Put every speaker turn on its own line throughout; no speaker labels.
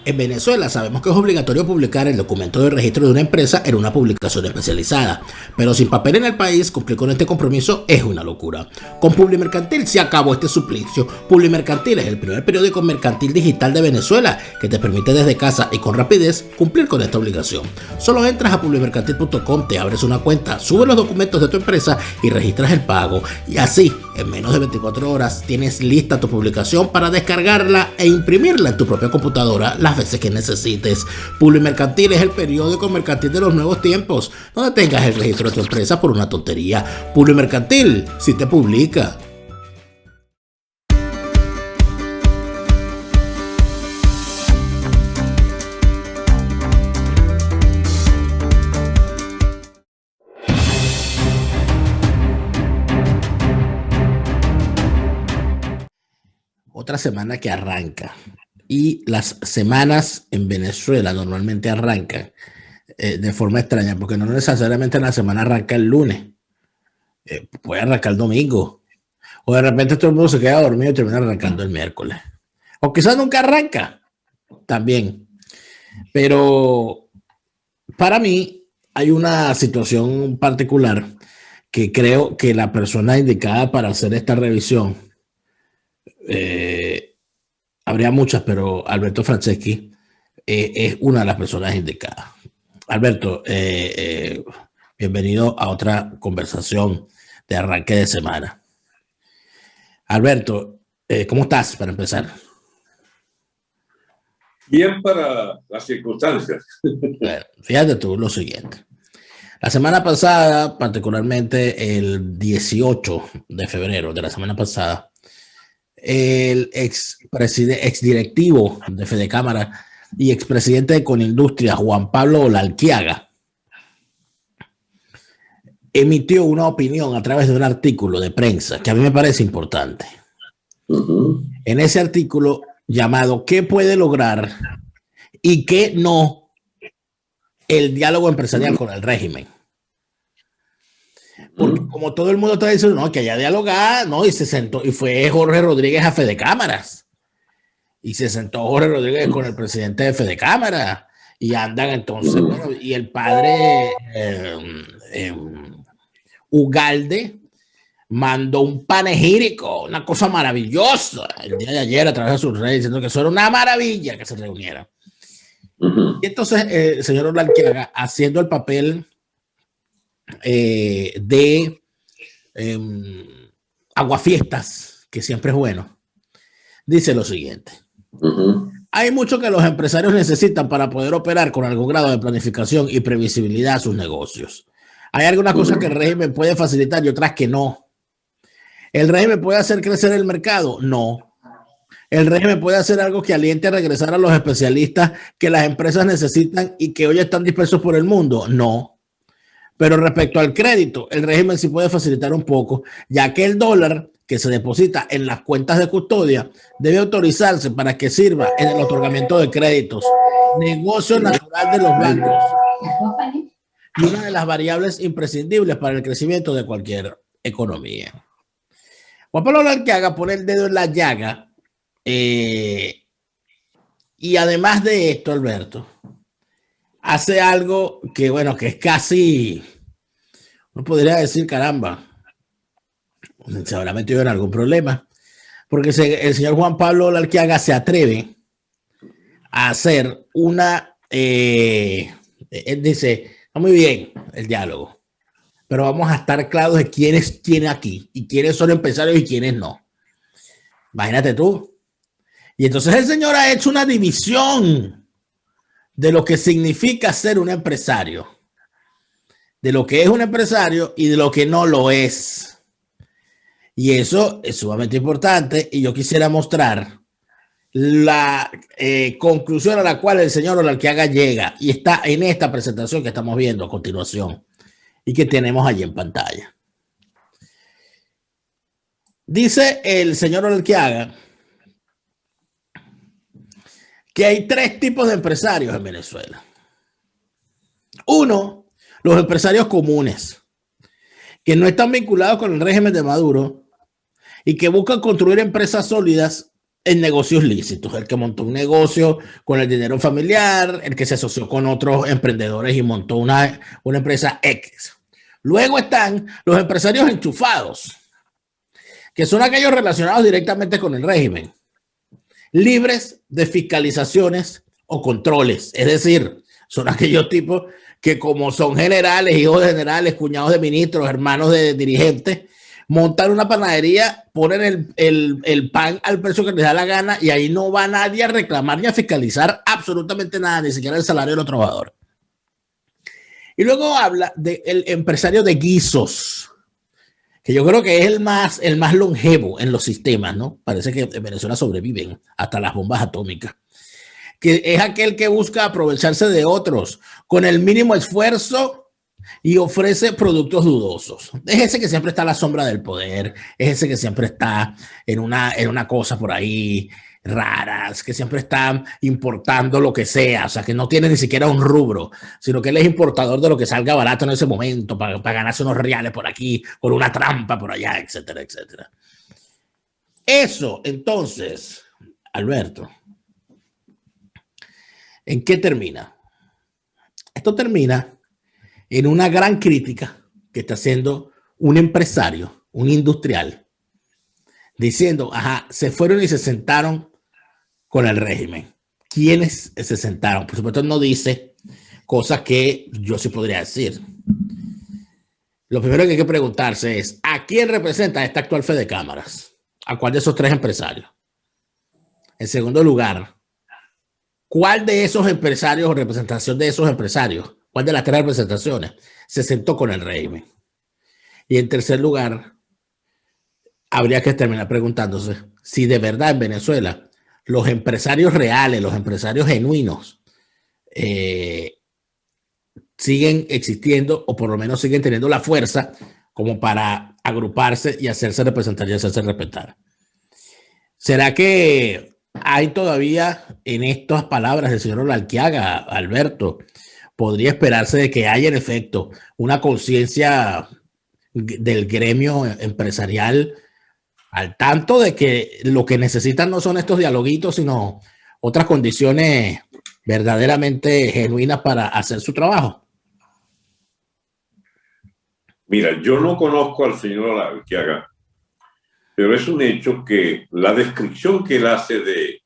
En Venezuela sabemos que es obligatorio publicar el documento de registro de una empresa en una publicación especializada, pero sin papel en el país, cumplir con este compromiso es una locura. Con Publimercantil se acabó este suplicio. Publimercantil es el primer periódico mercantil digital de Venezuela que te permite desde casa y con rapidez cumplir con esta obligación. Solo entras a publimercantil.com, te abres una cuenta, subes los documentos de tu empresa y registras el pago. Y así, en menos de 24 horas, tienes lista tu publicación para descargarla e imprimirla en tu propia computadora las veces que necesites. Publimercantil es el periódico mercantil de los nuevos tiempos. No detengas el registro de tu empresa por una tontería. Publimercantil, si te publica. Otra semana que arranca. Y las semanas en Venezuela normalmente arrancan de forma extraña, porque no necesariamente la semana arranca el lunes, puede arrancar el domingo, o de repente todo el mundo se queda dormido y termina arrancando el miércoles, o quizás nunca arranca también. Pero para mí hay una situación particular que creo que la persona indicada para hacer esta revisión, habría muchas, pero Alberto Franceschi es una de las personas indicadas. Alberto, bienvenido a otra conversación de arranque de semana. Alberto, ¿cómo estás para empezar?
Bien para las circunstancias.
Bueno, fíjate tú lo siguiente. La semana pasada, particularmente el 18 de febrero de la semana pasada, el exdirectivo de Fedecámara y expresidente de Conindustria, Juan Pablo Olalquiaga, emitió una opinión a través de un artículo de prensa que a mí me parece importante. En ese artículo llamado ¿Qué puede lograr y qué no el diálogo empresarial con el régimen? Porque como todo el mundo está diciendo, no, que haya dialogado, no, y se sentó, y fue Jorge Rodríguez a Fedecámaras, y se sentó Jorge Rodríguez con el presidente de Fedecámara, y andan entonces, bueno, y el padre Ugalde mandó un panegírico, una cosa maravillosa, el día de ayer a través de sus redes, diciendo que eso era una maravilla que se reuniera. Y entonces el señor Olalquiaga, haciendo el papel de aguafiestas, que siempre es bueno, dice lo siguiente: hay mucho que los empresarios necesitan para poder operar con algún grado de planificación y previsibilidad a sus negocios. Hay algunas cosas que el régimen puede facilitar y otras que no. ¿El régimen puede hacer crecer el mercado? No. ¿El régimen puede hacer algo que aliente a regresar a los especialistas que las empresas necesitan y que hoy están dispersos por el mundo? No. Pero respecto al crédito, el régimen sí puede facilitar un poco, ya que el dólar que se deposita en las cuentas de custodia debe autorizarse para que sirva en el otorgamiento de créditos, negocio natural de los bancos y una de las variables imprescindibles para el crecimiento de cualquier economía. Juan Pablo Olalquiaga pone el dedo en la llaga y además de esto, Alberto, hace algo que, bueno, que es casi, no podría decir, caramba, se habrá metido en algún problema, porque el señor Juan Pablo Olalquiaga se atreve a hacer una, él dice, está muy bien el diálogo, pero vamos a estar claros de quiénes tiene aquí y quiénes son empresarios y quiénes no. Imagínate tú. Y entonces el señor ha hecho una división de lo que significa ser un empresario, de lo que es un empresario y de lo que no lo es. Y eso es sumamente importante y yo quisiera mostrar la conclusión a la cual el señor Olalquiaga llega y está en esta presentación que estamos viendo a continuación y que tenemos allí en pantalla. Dice el señor Olalquiaga que hay tres tipos de empresarios en Venezuela. Uno, los empresarios comunes, que no están vinculados con el régimen de Maduro y que buscan construir empresas sólidas en negocios lícitos, el que montó un negocio con el dinero familiar, el que se asoció con otros emprendedores y montó una empresa X. Luego están los empresarios enchufados, que son aquellos relacionados directamente con el régimen, libres de fiscalizaciones o controles. Es decir, son aquellos tipos que, como son generales, hijos de generales, cuñados de ministros, hermanos de dirigentes, montan una panadería, ponen el pan al precio que les da la gana y ahí no va nadie a reclamar ni a fiscalizar absolutamente nada, ni siquiera el salario de los trabajadores. Y luego habla del empresario de guisos, que yo creo que es el más longevo en los sistemas, ¿no? Parece que en Venezuela sobreviven hasta las bombas atómicas. Que es aquel que busca aprovecharse de otros con el mínimo esfuerzo y ofrece productos dudosos. Es ese que siempre está a la sombra del poder, es ese que siempre está en una cosa por ahí raras, que siempre está importando lo que sea, o sea, que no tiene ni siquiera un rubro, sino que él es importador de lo que salga barato en ese momento para ganarse unos reales por aquí, por una trampa por allá, etcétera, etcétera. Eso, entonces, Alberto, ¿en qué termina? Esto termina en una gran crítica que está haciendo un empresario, un industrial, diciendo, ajá, se fueron y se sentaron con el régimen. ¿Quiénes se sentaron? Por supuesto, no dice cosas que yo sí podría decir. Lo primero que hay que preguntarse es, ¿a quién representa esta actual fe de cámaras? ¿A cuál de esos tres empresarios? En segundo lugar, ¿cuál de esos empresarios o representación de esos empresarios, cuál de las tres representaciones se sentó con el régimen? Y en tercer lugar, habría que terminar preguntándose si de verdad en Venezuela los empresarios reales, los empresarios genuinos, siguen existiendo o por lo menos siguen teniendo la fuerza como para agruparse y hacerse representar y hacerse respetar. ¿Será que hay todavía en estas palabras del señor Olalquiaga, Alberto, podría esperarse de que haya en efecto una conciencia del gremio empresarial al tanto de que lo que necesitan no son estos dialoguitos, sino otras condiciones verdaderamente genuinas para hacer su trabajo?
Mira, yo no conozco al señor Olalquiaga, pero es un hecho que la descripción que él hace de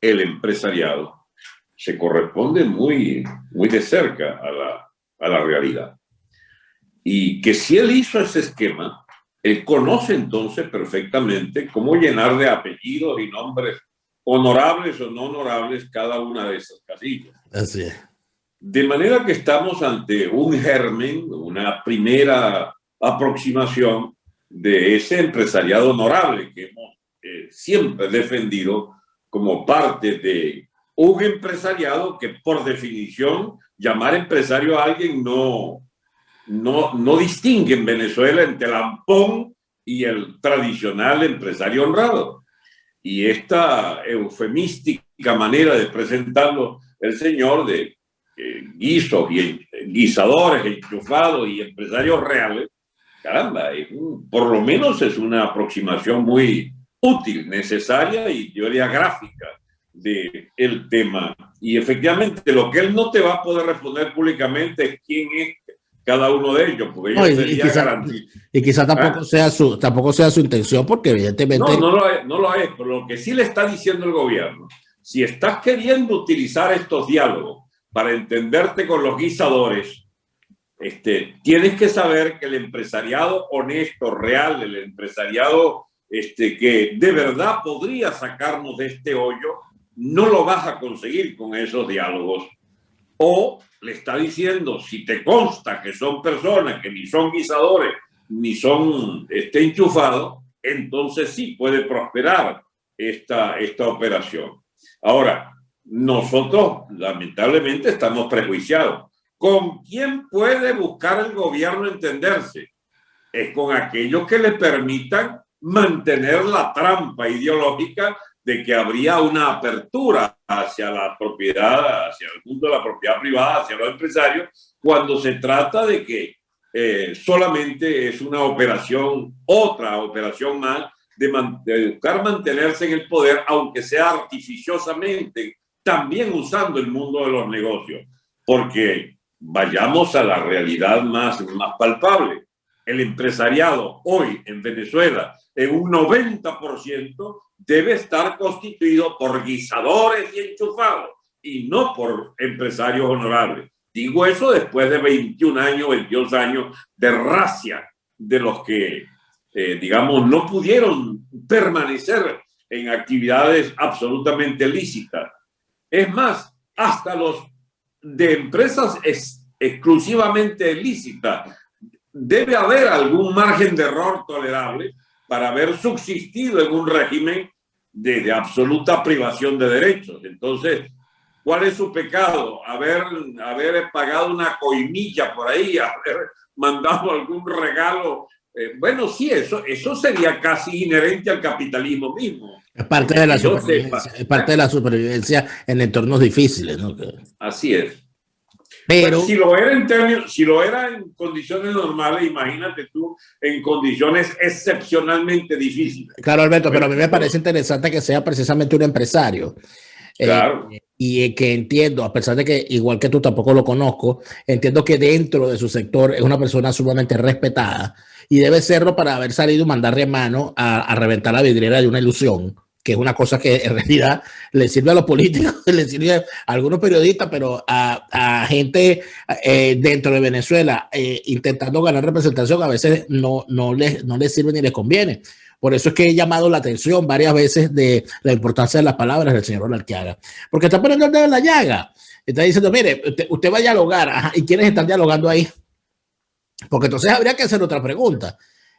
el empresariado se corresponde muy de cerca a la realidad. Y que si él hizo ese esquema, él conoce entonces perfectamente cómo llenar de apellidos y nombres honorables o no honorables cada una de esas casillas.
Así es.
De manera que estamos ante un germen, una primera aproximación de ese empresariado honorable que hemos siempre defendido como parte de un empresariado que, por definición, llamar empresario a alguien no distingue en Venezuela entre el ampón y el tradicional empresario honrado. Y esta eufemística manera de presentarlo el señor de guisos y guisadores, enchufados y empresarios reales, caramba, por lo menos es una aproximación muy útil, necesaria y yo diría gráfica del tema. Y efectivamente lo que él no te va a poder responder públicamente es quién es cada uno de ellos, porque
y quizá tampoco sea su intención, porque evidentemente
no lo es, pero lo que sí le está diciendo el gobierno, si estás queriendo utilizar estos diálogos para entenderte con los guisadores, tienes que saber que el empresariado honesto, real, el empresariado que de verdad podría sacarnos de este hoyo, no lo vas a conseguir con esos diálogos. O le está diciendo, si te consta que son personas que ni son guisadores ni son enchufados, entonces sí puede prosperar esta operación. Ahora, nosotros lamentablemente estamos prejuiciados. ¿Con quién puede buscar el gobierno entenderse? Es con aquellos que le permitan mantener la trampa ideológica de que habría una apertura hacia la propiedad, hacia el mundo de la propiedad privada, hacia los empresarios, cuando se trata de que solamente es una operación, otra operación más de buscar mantenerse en el poder, aunque sea artificiosamente, también usando el mundo de los negocios. Porque vayamos a la realidad más palpable. El empresariado hoy en Venezuela, en un 90%, debe estar constituido por guisadores y enchufados, y no por empresarios honorables. Digo eso después de 21 años, 22 años de racia de los que, digamos, no pudieron permanecer en actividades absolutamente lícitas. Es más, hasta los de empresas exclusivamente lícitas, debe haber algún margen de error tolerable para haber subsistido en un régimen de absoluta privación de derechos. Entonces, ¿cuál es su pecado? Haber pagado una coimilla por ahí, haber mandado algún regalo. Bueno, sí, eso sería casi inherente al capitalismo mismo.
Es parte de la supervivencia, es parte de la supervivencia en entornos difíciles, ¿no?
Así es.
Pero
bueno, si lo era en condiciones normales, imagínate tú en condiciones excepcionalmente difíciles.
Claro, Alberto, pero a mí me parece interesante que sea precisamente un empresario.
Claro.
Y que entiendo, a pesar de que igual que tú tampoco lo conozco, entiendo que dentro de su sector es una persona sumamente respetada y debe serlo para haber salido y mandarle mano a reventar la vidriera de una ilusión, que es una cosa que en realidad le sirve a los políticos, le sirve a algunos periodistas, pero a gente dentro de Venezuela intentando ganar representación a veces no les sirve ni les conviene. Por eso es que he llamado la atención varias veces de la importancia de las palabras del señor Arteaga, porque está poniendo el dedo en la llaga. Está diciendo, mire, usted va a dialogar. Ajá, ¿y quiénes están dialogando ahí? Porque entonces habría que hacer otra pregunta,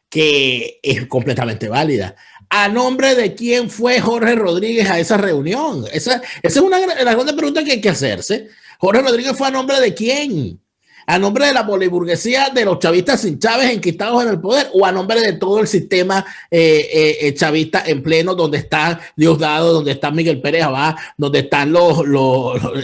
que es completamente válida. ¿A nombre de quién fue Jorge Rodríguez a esa reunión? Esa es una gran pregunta que hay que hacerse. Jorge Rodríguez fue a nombre de quién. ¿A nombre de la boliburguesía de los chavistas sin Chávez enquistados en el poder o a nombre de todo el sistema chavista en pleno, donde está Diosdado, donde está Miguel Pérez Abad, donde están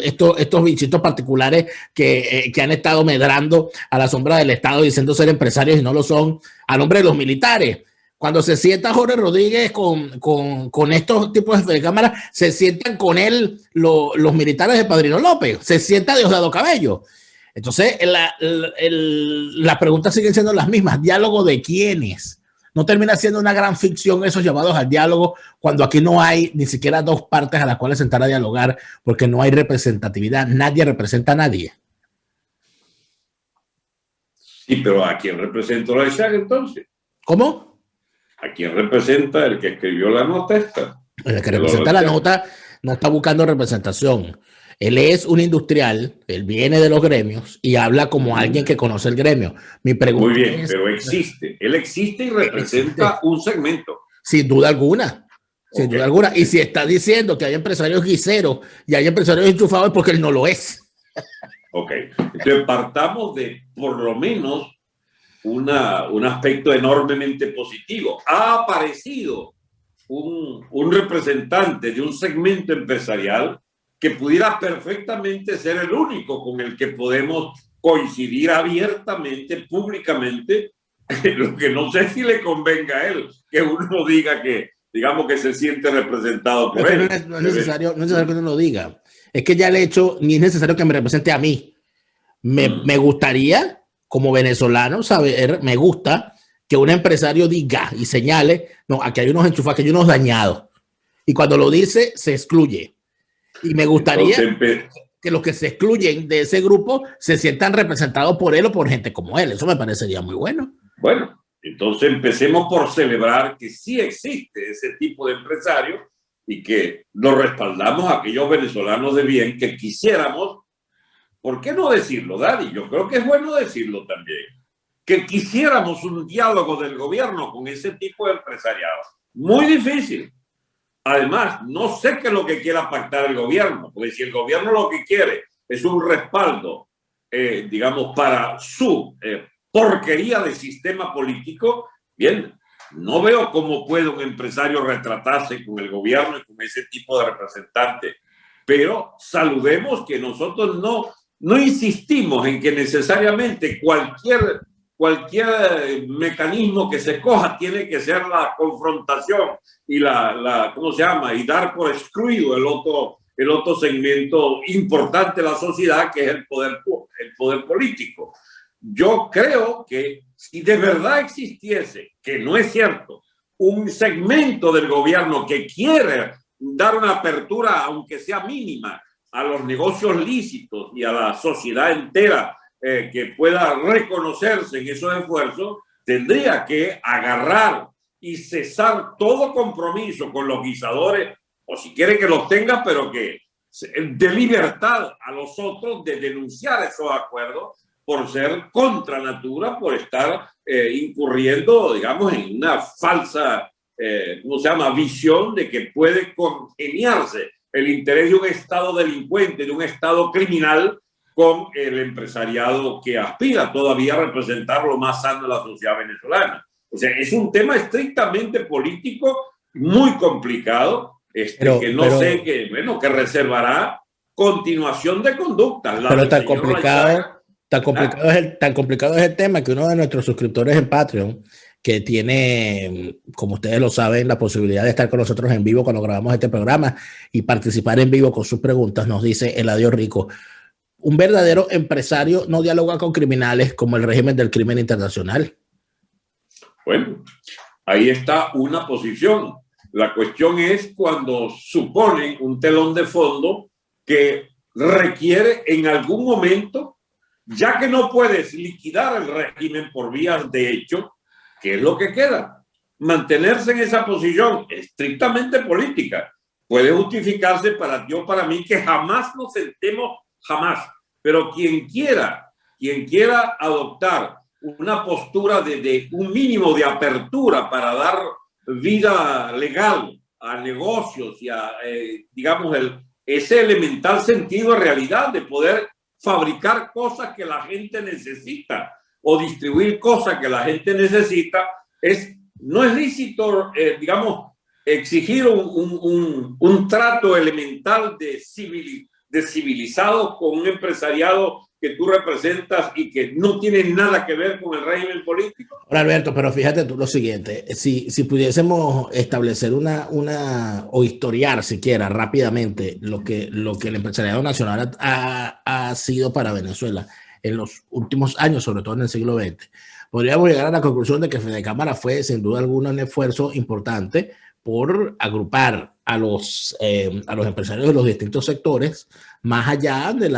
estos bichitos particulares que han estado medrando a la sombra del Estado diciendo ser empresarios y no lo son, a nombre de los militares? Cuando se sienta Jorge Rodríguez con estos tipos de cámaras, se sientan con él los militares de Padrino López, se sienta Diosdado Cabello. Entonces, las preguntas siguen siendo las mismas. ¿Diálogo de quiénes? No termina siendo una gran ficción esos llamados al diálogo cuando aquí no hay ni siquiera dos partes a las cuales sentar a dialogar porque no hay representatividad. Nadie representa a nadie.
Sí, pero ¿a quién representa la ISAG entonces?
¿Cómo?
¿A quién representa el que escribió la nota esta?
El que representa la nota no está buscando representación. Él es un industrial, él viene de los gremios y habla como alguien que conoce el gremio. Mi pregunta
Muy bien, pero existe. Él existe y representa un segmento.
Sin duda alguna. Sin duda alguna. Y si está diciendo que hay empresarios guiseros y hay empresarios enchufados es porque él no lo es.
Ok. Entonces partamos de por lo menos un aspecto enormemente positivo. Ha aparecido un representante de un segmento empresarial que pudiera perfectamente ser el único con el que podemos coincidir abiertamente, públicamente, lo que no sé si le convenga a él, que uno diga que, digamos, que se siente representado por él.
No es necesario que uno lo diga. Es que ya el hecho, ni es necesario que me represente a mí. Me gustaría, como venezolano, saber, me gusta que un empresario diga y señale, no, aquí hay unos enchufados, aquí hay unos dañados. Y cuando lo dice, se excluye. Y me gustaría que los que se excluyen de ese grupo se sientan representados por él o por gente como él. Eso me parecería muy bueno.
Bueno, entonces empecemos por celebrar que sí existe ese tipo de empresario y que lo respaldamos a aquellos venezolanos de bien que quisiéramos. ¿Por qué no decirlo, Dani? Yo creo que es bueno decirlo también. Que quisiéramos un diálogo del gobierno con ese tipo de empresariado. Muy difícil. Además, no sé qué es lo que quiera pactar el gobierno, porque si el gobierno lo que quiere es un respaldo, digamos, para su porquería de sistema político, bien, no veo cómo puede un empresario retratarse con el gobierno y con ese tipo de representante. Pero saludemos que nosotros no insistimos en que necesariamente cualquier cualquier mecanismo que se coja tiene que ser la confrontación y ¿cómo se llama? Y dar por excluido el otro segmento importante de la sociedad, que es el poder político. Yo creo que si de verdad existiese, que no es cierto, un segmento del gobierno que quiere dar una apertura, aunque sea mínima, a los negocios lícitos y a la sociedad entera que pueda reconocerse en esos esfuerzos, tendría que agarrar y cesar todo compromiso con los guisadores, o si quiere que los tenga, pero que de libertad a los otros de denunciar esos acuerdos por ser contra natura, por estar incurriendo, digamos, en una falsa, ¿cómo se llama?, visión de que puede congeniarse el interés de un Estado delincuente, de un Estado criminal, con el empresariado que aspira todavía a representar lo más sano de la sociedad venezolana. O sea, es un tema estrictamente político, muy complicado, que no sé, que reservará continuación de conductas.
Pero tan complicado es el tema que uno de nuestros suscriptores en Patreon, que tiene, como ustedes lo saben, la posibilidad de estar con nosotros en vivo cuando grabamos este programa y participar en vivo con sus preguntas, nos dice Eladio Rico: un verdadero empresario no dialoga con criminales como el régimen del crimen internacional.
Bueno, ahí está una posición. La cuestión es cuando suponen un telón de fondo que requiere en algún momento, ya que no puedes liquidar el régimen por vías de hecho, ¿qué es lo que queda? Mantenerse en esa posición estrictamente política. Puede justificarse para ti o para mí que jamás nos sentemos, jamás. Pero quien quiera adoptar una postura de un mínimo de apertura para dar vida legal a negocios y a, digamos, ese elemental sentido de realidad de poder fabricar cosas que la gente necesita o distribuir cosas que la gente necesita, no es lícito, digamos, exigir un trato elemental de civilizado con un empresariado que tú representas y que no tiene nada que ver con el régimen político.
Ahora, Alberto, pero fíjate tú lo siguiente: si pudiésemos establecer o historiar siquiera rápidamente lo que el empresariado nacional ha sido para Venezuela en los últimos años, sobre todo en el siglo XX, podríamos llegar a la conclusión de que Fedecámara fue sin duda alguna un esfuerzo importante por agrupar a los empresarios de los distintos sectores, más allá de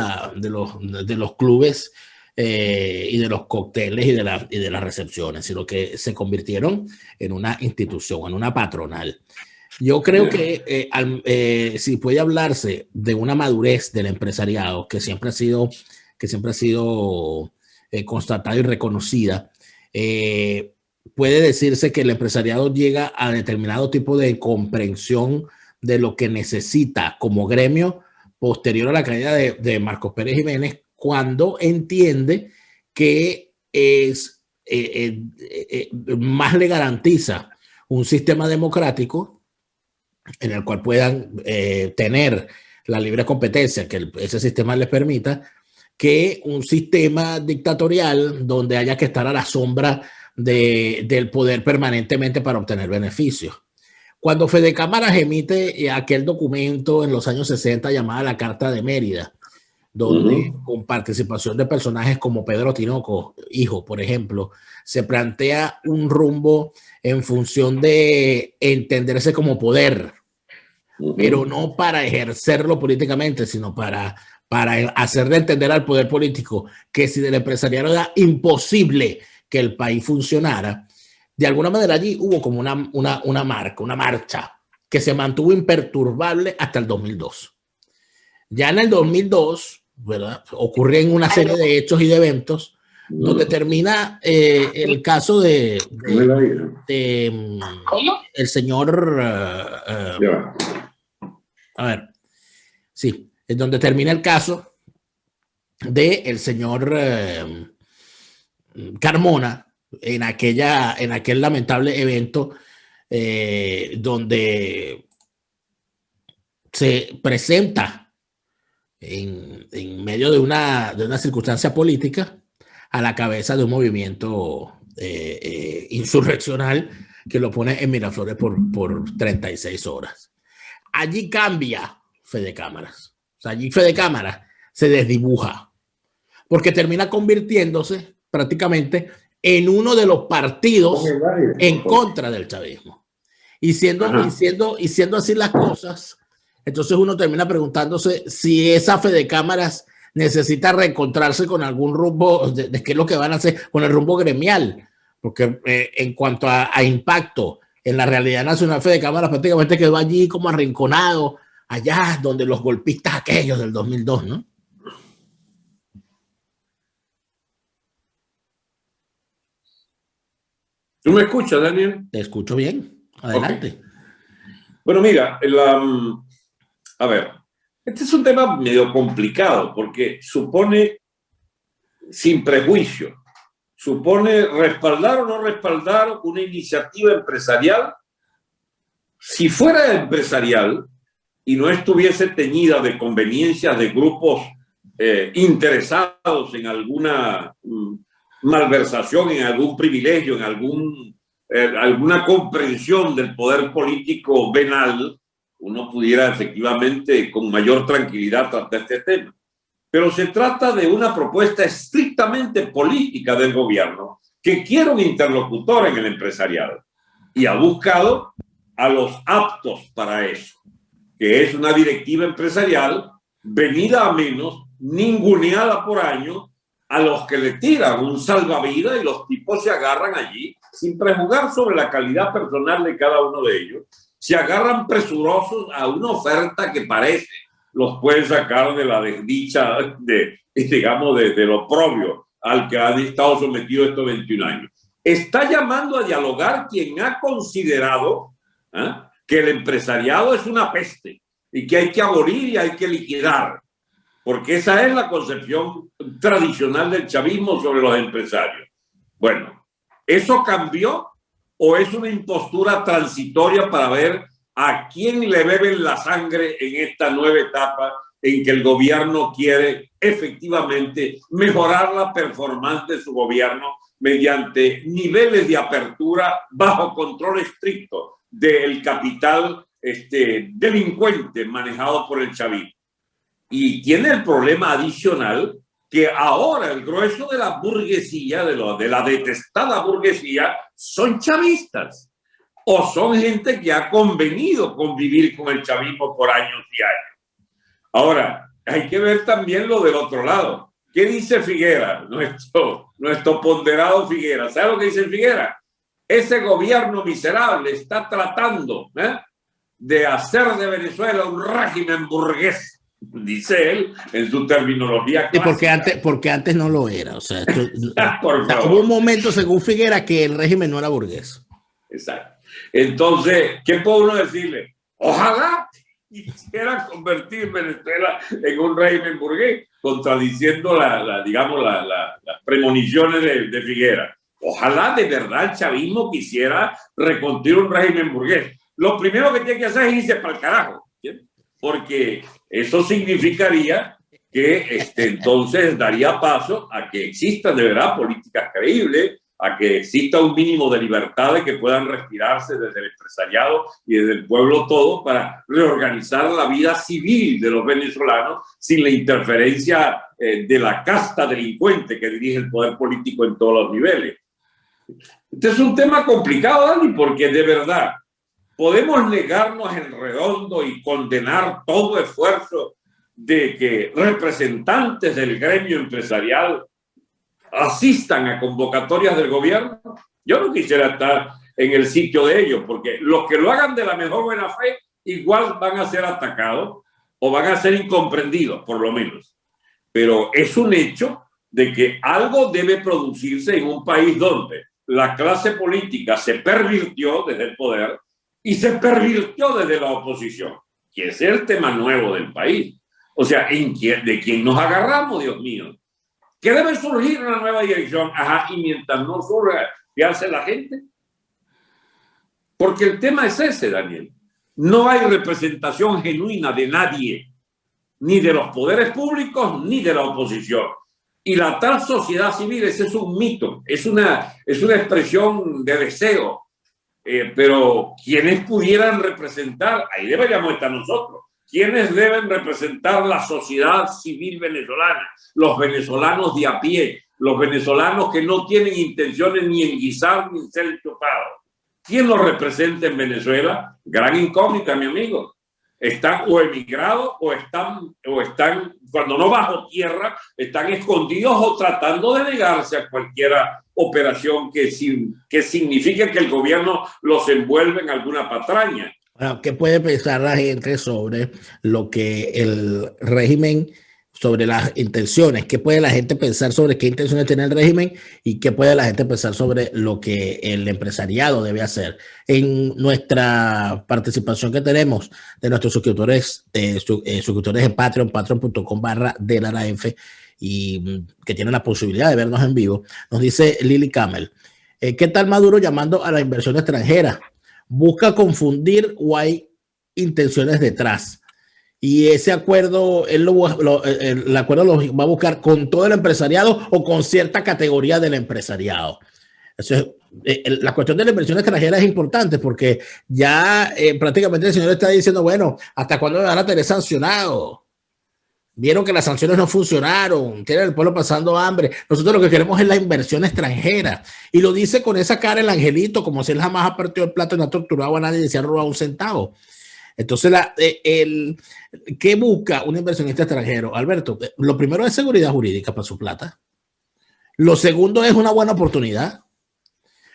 los clubes y de los cócteles y de las recepciones, sino que se convirtieron en una institución, en una patronal. Yo creo que si puede hablarse de una madurez del empresariado que siempre ha sido constatada y reconocida, puede decirse que el empresariado llega a determinado tipo de comprensión de lo que necesita como gremio posterior a la caída de Marcos Pérez Jiménez, cuando entiende que más le garantiza un sistema democrático en el cual puedan tener la libre competencia que ese sistema les permita, que un sistema dictatorial donde haya que estar a la sombra del poder permanentemente para obtener beneficios. Cuando Fedecámaras emite aquel documento en los años 60 llamada la Carta de Mérida, donde con participación de personajes como Pedro Tinoco, hijo, por ejemplo, se plantea un rumbo en función de entenderse como poder, pero no para ejercerlo políticamente, sino para hacerle entender al poder político que si del empresariado era imposible que el país funcionara, de alguna manera allí hubo como una marcha que se mantuvo imperturbable hasta el 2002. Ya en el 2002, ¿verdad?, ocurren una serie de hechos y de eventos donde termina el caso de el señor es donde termina el caso de el señor Carmona en aquel lamentable evento donde se presenta en medio de una circunstancia política a la cabeza de un movimiento insurreccional que lo pone en Miraflores por 36 horas. Allí cambia Fede Cámaras. O sea, allí Fede Cámaras se desdibuja porque termina convirtiéndose prácticamente en uno de los partidos en contra del chavismo. Y siendo así las cosas, entonces uno termina preguntándose si esa Fede Cámaras necesita reencontrarse con algún rumbo de qué es lo que van a hacer con el rumbo gremial, porque en cuanto a impacto en la realidad nacional, Fede Cámaras prácticamente quedó allí como arrinconado, allá donde los golpistas aquellos del 2002, ¿no?
¿Tú me escuchas, Daniel?
Te escucho bien. Adelante.
Okay. Bueno, mira, a ver, este es un tema medio complicado porque supone, sin prejuicio, supone respaldar o no respaldar una iniciativa empresarial. Si fuera empresarial y no estuviese teñida de conveniencias de grupos interesados en alguna malversación, en algún privilegio, en alguna comprensión del poder político venal, uno pudiera efectivamente con mayor tranquilidad tratar este tema. Pero se trata de una propuesta estrictamente política del gobierno que quiere un interlocutor en el empresariado y ha buscado a los aptos para eso, que es una directiva empresarial venida a menos, ninguneada por años, a los que le tiran un salvavidas y los tipos se agarran allí sin prejuzgar sobre la calidad personal de cada uno de ellos. Se agarran presurosos a una oferta que parece los puede sacar de la desdicha, digamos, de lo propio al que han estado sometidos estos 21 años. Está llamando a dialogar quien ha considerado que el empresariado es una peste y que hay que abolir y hay que liquidar, porque esa es la concepción tradicional del chavismo sobre los empresarios. Bueno, ¿eso cambió o es una impostura transitoria para ver a quién le beben la sangre en esta nueva etapa en que el gobierno quiere efectivamente mejorar la performance de su gobierno mediante niveles de apertura bajo control estricto del capital delincuente manejado por el chavismo? Y tiene el problema adicional que ahora el grueso de la burguesía, de la detestada burguesía, son chavistas o son gente que ha convenido convivir con el chavismo por años y años. Ahora, hay que ver también lo del otro lado. ¿Qué dice Figuera? Nuestro ponderado Figuera. ¿Sabe lo que dice Figuera? Ese gobierno miserable está tratando de hacer de Venezuela un régimen burgués, dice él en su terminología clásica.
Sí, porque antes no lo era. O sea, hubo un momento, según Figuera, que el régimen no era burgués.
Exacto. Entonces, ¿qué puede uno decirle? Ojalá quisiera convertir Venezuela en un régimen burgués, contradiciendo las premoniciones de Figuera. Ojalá de verdad el chavismo quisiera reconstruir un régimen burgués. Lo primero que tiene que hacer es irse para el carajo, ¿sí? Porque eso significaría que entonces daría paso a que existan de verdad políticas creíbles, a que exista un mínimo de libertades que puedan respirarse desde el empresariado y desde el pueblo todo para reorganizar la vida civil de los venezolanos sin la interferencia de la casta delincuente que dirige el poder político en todos los niveles. Este es un tema complicado, Dani, porque de verdad podemos negarnos en redondo y condenar todo esfuerzo de que representantes del gremio empresarial asistan a convocatorias del gobierno. Yo no quisiera estar en el sitio de ellos, porque los que lo hagan de la mejor buena fe igual van a ser atacados o van a ser incomprendidos, por lo menos. Pero es un hecho de que algo debe producirse en un país donde la clase política se pervirtió desde el poder y se pervirtió desde la oposición, que es el tema nuevo del país. O sea, ¿de quién nos agarramos, Dios mío? Que debe surgir una nueva dirección. Ajá, y mientras no surja, ¿qué hace la gente? Porque el tema es ese, Daniel. No hay representación genuina de nadie, ni de los poderes públicos, ni de la oposición. Y la tal sociedad civil, ese es un mito, es una expresión de deseo. Pero quienes pudieran representar, ahí deberíamos estar nosotros, quienes deben representar la sociedad civil venezolana, los venezolanos de a pie, los venezolanos que no tienen intenciones ni en guisar ni en ser chupados. ¿Quién los representa en Venezuela? Gran incógnita, mi amigo. Están o emigrados o están, cuando no bajo tierra, están escondidos o tratando de negarse a cualquier operación que signifique que el gobierno los envuelve en alguna patraña.
Bueno, ¿qué puede pensar la gente sobre lo que el régimen, sobre las intenciones? ¿Qué puede la gente pensar sobre qué intenciones tiene el régimen y qué puede la gente pensar sobre lo que el empresariado debe hacer? En nuestra participación que tenemos de nuestros suscriptores, suscriptores en Patreon, patreon.com/DeLaraF, y que tienen la posibilidad de vernos en vivo, nos dice Lily Camel, ¿qué tal Maduro llamando a la inversión extranjera? ¿Busca confundir o hay intenciones detrás? Y ese acuerdo, el acuerdo lo va a buscar con todo el empresariado o con cierta categoría del empresariado. Eso es, la cuestión de la inversión extranjera es importante porque ya prácticamente el señor está diciendo, bueno, ¿hasta cuándo me van a tener sancionado? Vieron que las sanciones no funcionaron, tienen el pueblo pasando hambre. Nosotros lo que queremos es la inversión extranjera. Y lo dice con esa cara el angelito, como si él jamás ha partido el plato y no ha torturado a nadie y se ha robado un centavo. Entonces, ¿qué busca un inversionista extranjero? Alberto, lo primero es seguridad jurídica para su plata. Lo segundo es una buena oportunidad.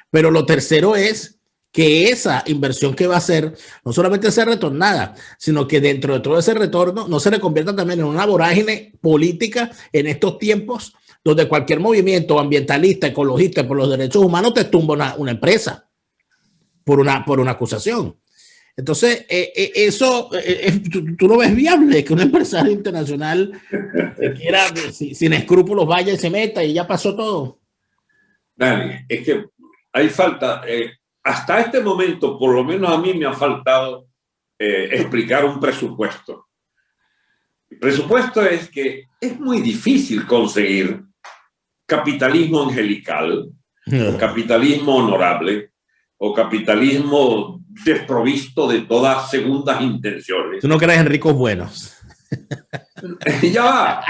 Pero lo tercero es que esa inversión que va a hacer no solamente sea retornada, sino que dentro de todo ese retorno no se le convierta también en una vorágine política en estos tiempos donde cualquier movimiento ambientalista, ecologista por los derechos humanos te tumba una empresa por una acusación. Entonces, eso tú lo ves viable, que un empresario internacional quiera, sin escrúpulos vaya y se meta y ya pasó todo.
Dani, es que hay falta, hasta este momento, por lo menos a mí me ha faltado explicar un presupuesto. El presupuesto es que es muy difícil conseguir capitalismo angelical, o capitalismo honorable, o capitalismo desprovisto de todas segundas intenciones.
¿Tú no crees en ricos buenos?
Ya va.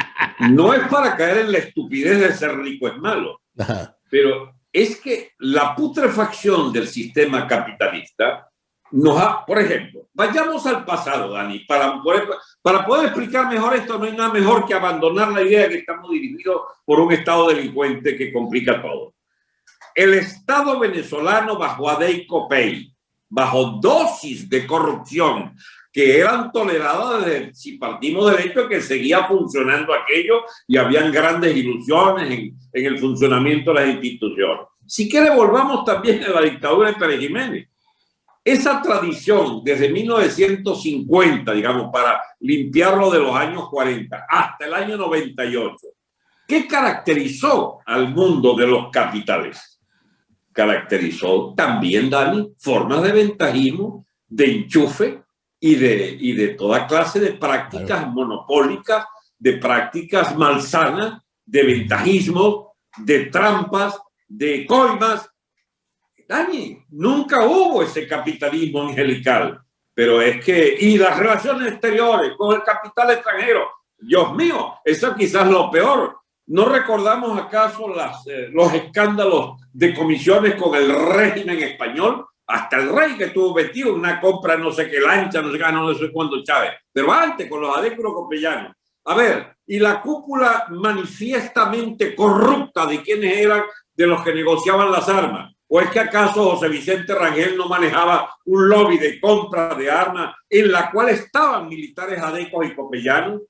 No es para caer en la estupidez de ser rico es malo. Ajá. Pero es que la putrefacción del sistema capitalista nos ha, por ejemplo, vayamos al pasado, Dani, para poder explicar mejor esto. No hay nada mejor que abandonar la idea de que estamos dirigidos por un Estado delincuente que complica todo. El Estado venezolano bajo Adey Copey, bajo dosis de corrupción que eran toleradas si partimos del hecho de que seguía funcionando aquello y habían grandes ilusiones en el funcionamiento de las instituciones. Si quiere, volvamos también a la dictadura de Pérez Jiménez. Esa tradición desde 1950, digamos, para limpiarlo de los años 40 hasta el año 98, ¿qué caracterizó al mundo de los capitales? Caracterizó también, Dani, formas de ventajismo, de enchufe y de toda clase de prácticas monopólicas, de prácticas malsanas, de ventajismo, de trampas, de coimas. Dani, nunca hubo ese capitalismo angelical, pero es que, y las relaciones exteriores con el capital extranjero, Dios mío, eso quizás es lo peor. ¿No recordamos acaso los escándalos de comisiones con el régimen español? Hasta el rey que estuvo metido en una compra no sé qué lancha, no sé cuándo Chávez, pero antes con los adéculos copellanos. A ver, y la cúpula manifiestamente corrupta de quienes eran de los que negociaban las armas. ¿O es que acaso José Vicente Rangel no manejaba un lobby de compra de armas en la cual estaban militares adecos y copellanos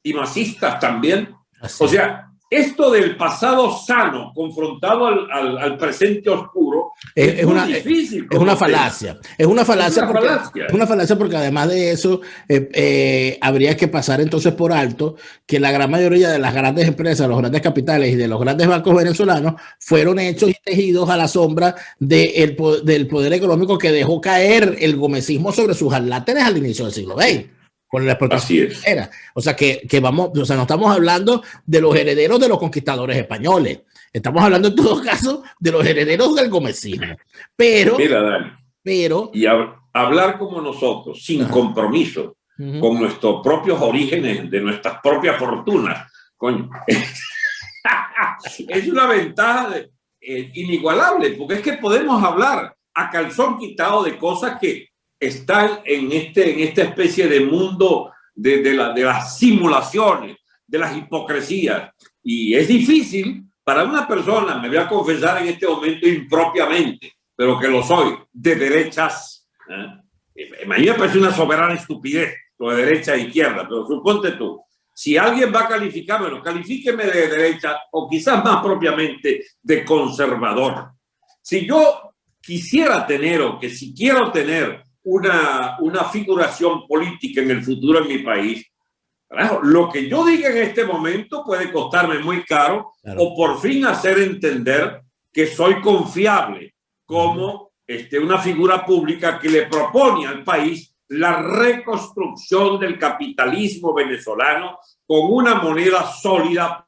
y masistas también? Así. O sea, esto del pasado sano confrontado al presente oscuro es muy difícil.
Es una falacia. Es una falacia porque además de eso habría que pasar entonces por alto que la gran mayoría de las grandes empresas, los grandes capitales y de los grandes bancos venezolanos fueron hechos y tejidos a la sombra del poder económico que dejó caer el gomecismo sobre sus alláteres al inicio del siglo XX. con la explotación.
Así es.
O sea, que vamos, o sea, no estamos hablando de los herederos de los conquistadores españoles. Estamos hablando en todo caso de los herederos del gomecismo. Pero,
mira, Dani,
pero
y hablar como nosotros, sin compromiso, con nuestros propios orígenes, de nuestras propias fortunas, coño, es una ventaja inigualable, porque es que podemos hablar a calzón quitado de cosas que están en esta especie de mundo de las simulaciones, de las hipocresías. Y es difícil para una persona, me voy a confesar en este momento impropiamente, pero que lo soy, de derechas. A mí me parece una soberana estupidez, lo de derecha e izquierda, pero suponte tú, si alguien va a calificarme, bueno, califíqueme de derecha o quizás más propiamente de conservador. Si yo quisiera tener o que si quiero tener una figuración política en el futuro en mi país, lo que yo diga en este momento puede costarme muy caro, claro, o por fin hacer entender que soy confiable como una figura pública que le propone al país la reconstrucción del capitalismo venezolano con una moneda sólida,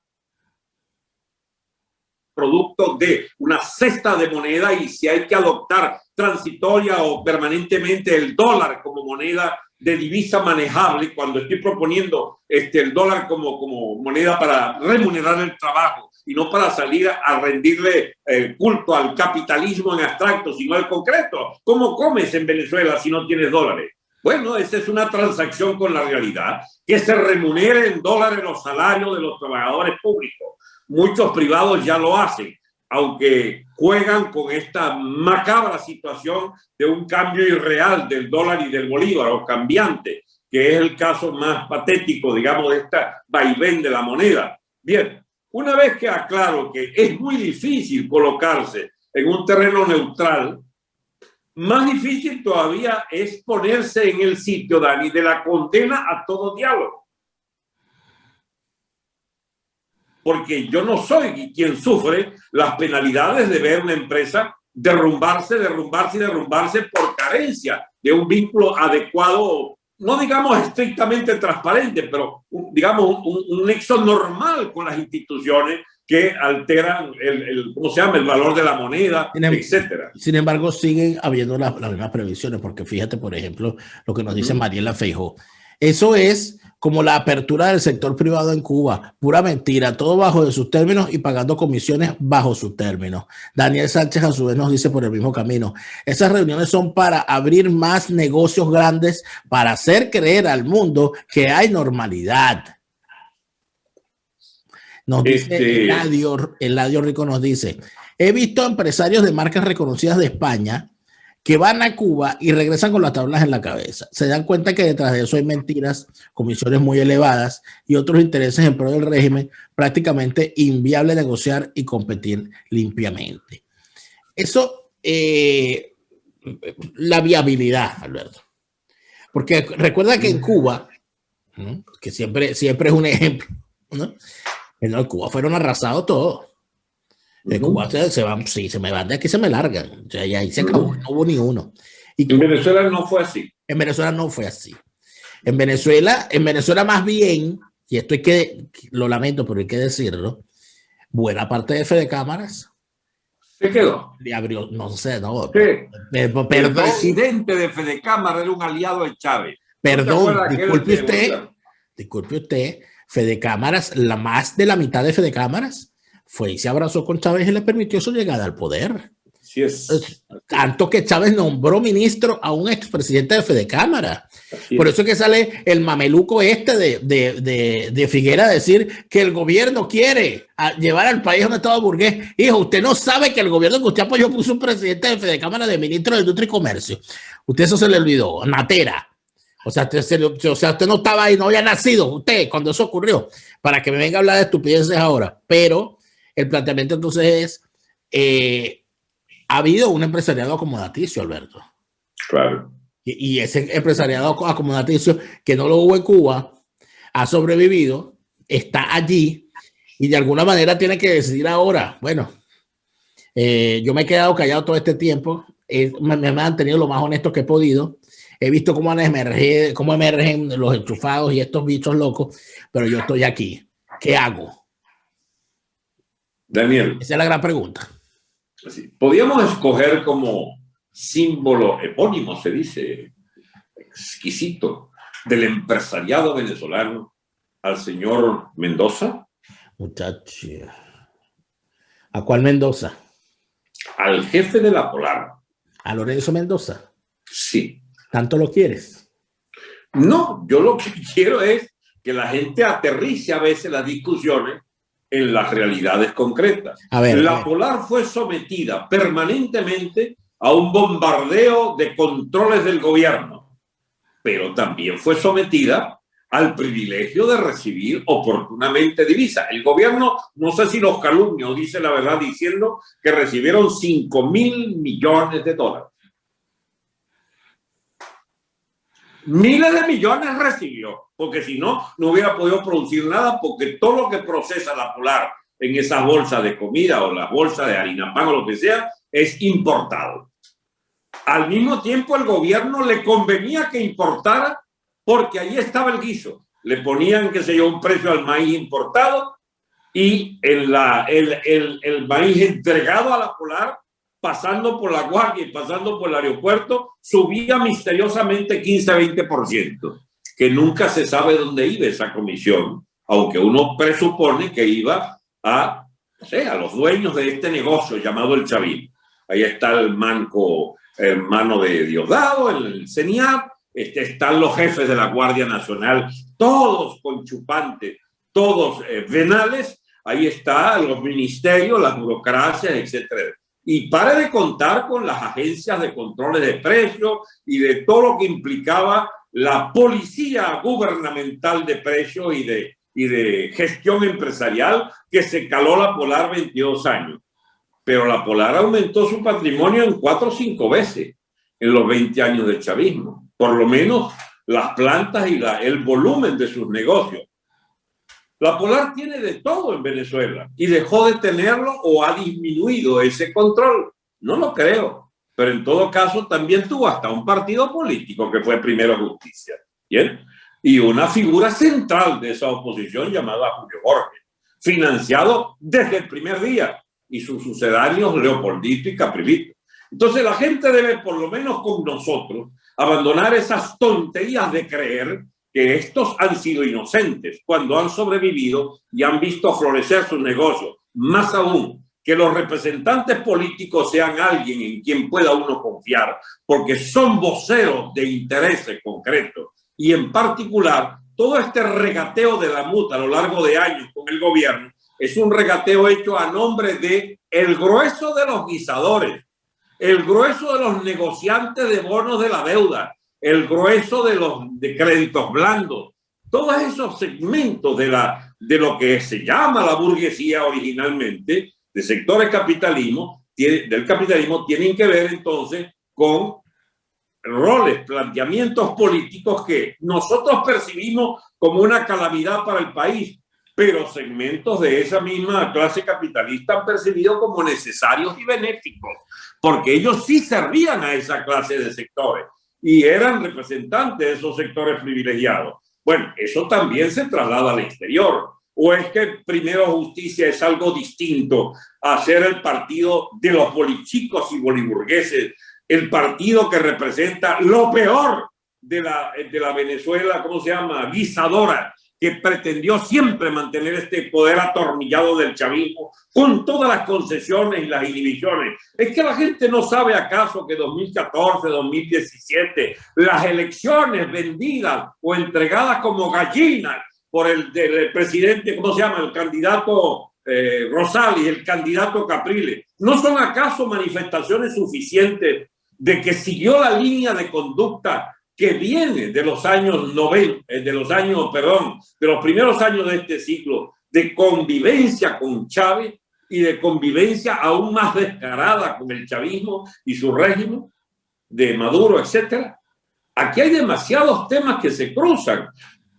producto de una cesta de moneda, y si hay que adoptar transitoria o permanentemente el dólar como moneda de divisa manejable, cuando estoy proponiendo el dólar como moneda para remunerar el trabajo y no para salir a rendirle culto al capitalismo en abstracto, sino al concreto. ¿Cómo comes en Venezuela si no tienes dólares? Bueno, esa es una transacción con la realidad, que se remunere en dólares los salarios de los trabajadores públicos. Muchos privados ya lo hacen, aunque juegan con esta macabra situación de un cambio irreal del dólar y del bolívar, o cambiante, que es el caso más patético, digamos, de esta vaivén de la moneda. Bien, una vez que aclaro que es muy difícil colocarse en un terreno neutral, más difícil todavía es ponerse en el sitio, Dani, de la condena a todo diálogo. Porque yo no soy quien sufre las penalidades de ver una empresa derrumbarse por carencia de un vínculo adecuado, no digamos estrictamente transparente, pero digamos un nexo normal con las instituciones que alteran ¿cómo se llama?, el valor de la moneda, etcétera.
Sin embargo, siguen habiendo las mismas previsiones, porque fíjate, por ejemplo, lo que nos dice Mariela Feijó. Eso es como la apertura del sector privado en Cuba. Pura mentira, todo bajo de sus términos y pagando comisiones bajo sus términos. Daniel Sánchez a su vez nos dice por el mismo camino. Esas reuniones son para abrir más negocios grandes, para hacer creer al mundo que hay normalidad. Nos dice Eladio Rico, nos dice: he visto empresarios de marcas reconocidas de España que van a Cuba y regresan con las tablas en la cabeza. Se dan cuenta que detrás de eso hay mentiras, comisiones muy elevadas y otros intereses en pro del régimen, prácticamente inviable negociar y competir limpiamente. Eso, la viabilidad, Alberto. Porque recuerda que en Cuba, ¿no?, que siempre es un ejemplo, ¿no?, en Cuba fueron arrasados todos. En Cuba se van, sí, se me van de aquí, se me largan. O sea, y ahí se acabó, no hubo ni uno.
Y en Venezuela no fue así.
En Venezuela no fue así. En Venezuela más bien, y esto lo lamento, pero hay que decirlo, buena parte de Fede Cámaras
se quedó.
Le abrió, no sé, no.
Sí.
Perdón,
el presidente de Fede Cámara era un aliado de Chávez.
Perdón, disculpe usted, Fede Cámaras, más de la mitad de Fede Cámaras fue y se abrazó con Chávez y le permitió su llegada al poder.
Sí es.
Tanto que Chávez nombró ministro a un expresidente de Fede Cámara. Por eso es que sale el mameluco de Figuera a decir que el gobierno quiere llevar al país a un estado burgués. Hijo, usted no sabe que el gobierno que usted apoyó puso un presidente de Fede Cámara de ministro de Industria y Comercio. Usted eso se le olvidó, Natera. O sea, usted no estaba ahí, no había nacido usted cuando eso ocurrió, para que me venga a hablar de estupideces ahora. Pero el planteamiento entonces es, ha habido un empresariado acomodaticio, Alberto.
Claro.
Y ese empresariado acomodaticio que no lo hubo en Cuba, ha sobrevivido, está allí y de alguna manera tiene que decidir ahora. Bueno, yo me he quedado callado todo este tiempo, me he mantenido lo más honesto que he podido. he visto cómo emergen los enchufados y estos bichos locos, pero yo estoy aquí. ¿Qué hago?
Daniel.
Esa es la gran pregunta.
Sí. Podríamos escoger como símbolo epónimo, se dice, exquisito, del empresariado venezolano al señor Mendoza.
Muchacho. ¿A cuál Mendoza?
Al jefe de la Polar.
¿A Lorenzo Mendoza?
Sí.
¿Tanto lo quieres?
No, yo lo que quiero es que la gente aterrice a veces las discusiones en las realidades concretas. La Polar fue sometida permanentemente a un bombardeo de controles del gobierno, pero también fue sometida al privilegio de recibir oportunamente divisas. El gobierno, no sé si los calumnia o dice la verdad diciendo que recibieron $5.000 millones. Miles de millones recibió, porque si no, no hubiera podido producir nada, porque todo lo que procesa la Polar en esa bolsa de comida o la bolsa de harina pan o lo que sea, es importado. Al mismo tiempo, el gobierno le convenía que importara porque ahí estaba el guiso. Le ponían, qué sé yo, un precio al maíz importado y el maíz entregado a la Polar, pasando por la Guardia y pasando por el aeropuerto, subía misteriosamente 15-20%, que nunca se sabe dónde iba esa comisión, aunque uno presupone que iba a, no sé, a los dueños de este negocio llamado el chavismo. Ahí está el manco hermano de Diosdado, el CENIAT, están los jefes de la Guardia Nacional, todos conchupantes, todos venales. Ahí están los ministerios, las burocracias, etcétera. Y pare de contar con las agencias de controles de precios y de todo lo que implicaba la policía gubernamental de precios y de gestión empresarial que se caló la Polar 22 años. Pero la Polar aumentó su patrimonio en 4 o 5 veces en los 20 años del chavismo. Por lo menos las plantas y el volumen de sus negocios. La Polar tiene de todo en Venezuela y dejó de tenerlo o ha disminuido ese control. No lo creo, pero en todo caso también tuvo hasta un partido político que fue Primero Justicia. ¿Bien? Y una figura central de esa oposición llamada Julio Borges, financiado desde el primer día, y sus sucedáneos Leopoldito y Caprilito. Entonces la gente debe, por lo menos con nosotros, abandonar esas tonterías de creer que estos han sido inocentes cuando han sobrevivido y han visto florecer sus negocios. Más aún, que los representantes políticos sean alguien en quien pueda uno confiar, porque son voceros de intereses concretos. Y en particular, todo este regateo de la muta a lo largo de años con el gobierno es un regateo hecho a nombre de el grueso de los guisadores, el grueso de los negociantes de bonos de la deuda, el grueso de créditos blandos, todos esos segmentos de lo que se llama la burguesía originalmente, de sectores del capitalismo, tienen que ver entonces con roles, planteamientos políticos que nosotros percibimos como una calamidad para el país, pero segmentos de esa misma clase capitalista han percibido como necesarios y benéficos, porque ellos sí servían a esa clase de sectores y eran representantes de esos sectores privilegiados. Bueno, eso también se traslada al exterior. ¿O es que Primero Justicia es algo distinto a ser el partido de los bolichicos y boliburgueses, el partido que representa lo peor de la Venezuela, ¿cómo se llama?, guisadora, que pretendió siempre mantener este poder atornillado del chavismo con todas las concesiones y las inhibiciones? ¿Es que la gente no sabe acaso que 2014, 2017, las elecciones vendidas o entregadas como gallinas por el presidente, ¿cómo se llama?, el candidato Rosales y el candidato Capriles, no son acaso manifestaciones suficientes de que siguió la línea de conducta que viene de los años 90, de los primeros años de este siglo, de convivencia con Chávez y de convivencia aún más descarada con el chavismo y su régimen de Maduro, etcétera? Aquí hay demasiados temas que se cruzan,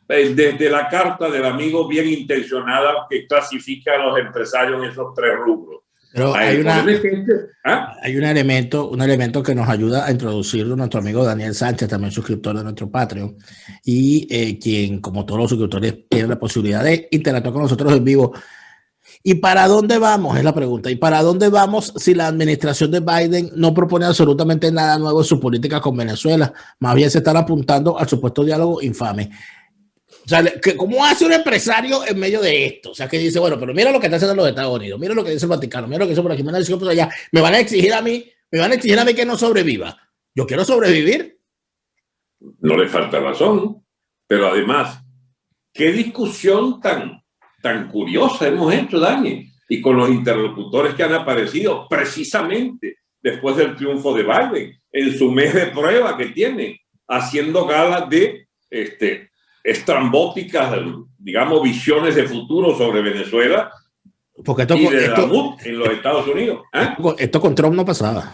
desde la carta del amigo bien intencionada que clasifica a los empresarios en esos 3 rubros.
Pero hay un elemento que nos ayuda a introducirlo, nuestro amigo Daniel Sánchez, también suscriptor de nuestro Patreon, y quien, como todos los suscriptores, tiene la posibilidad de interactuar con nosotros en vivo. ¿Y para dónde vamos? Es la pregunta. ¿Y para dónde vamos si la administración de Biden no propone absolutamente nada nuevo en su política con Venezuela? Más bien se están apuntando al supuesto diálogo infame. O sea, ¿cómo hace un empresario en medio de esto? O sea, que dice, bueno, pero mira lo que está haciendo los Estados Unidos, mira lo que dice el Vaticano, mira lo que dice por aquí, mira lo que dice por allá. Me van a exigir a mí que no sobreviva. Yo quiero sobrevivir.
No le falta razón, pero además, qué discusión tan curiosa hemos hecho, Dani, y con los interlocutores que han aparecido precisamente después del triunfo de Biden, en su mes de prueba que tiene, haciendo gala de estrambóticas, digamos, visiones de futuro sobre Venezuela.
Porque
y de la MUD en los Estados Unidos.
Esto con Trump no pasaba.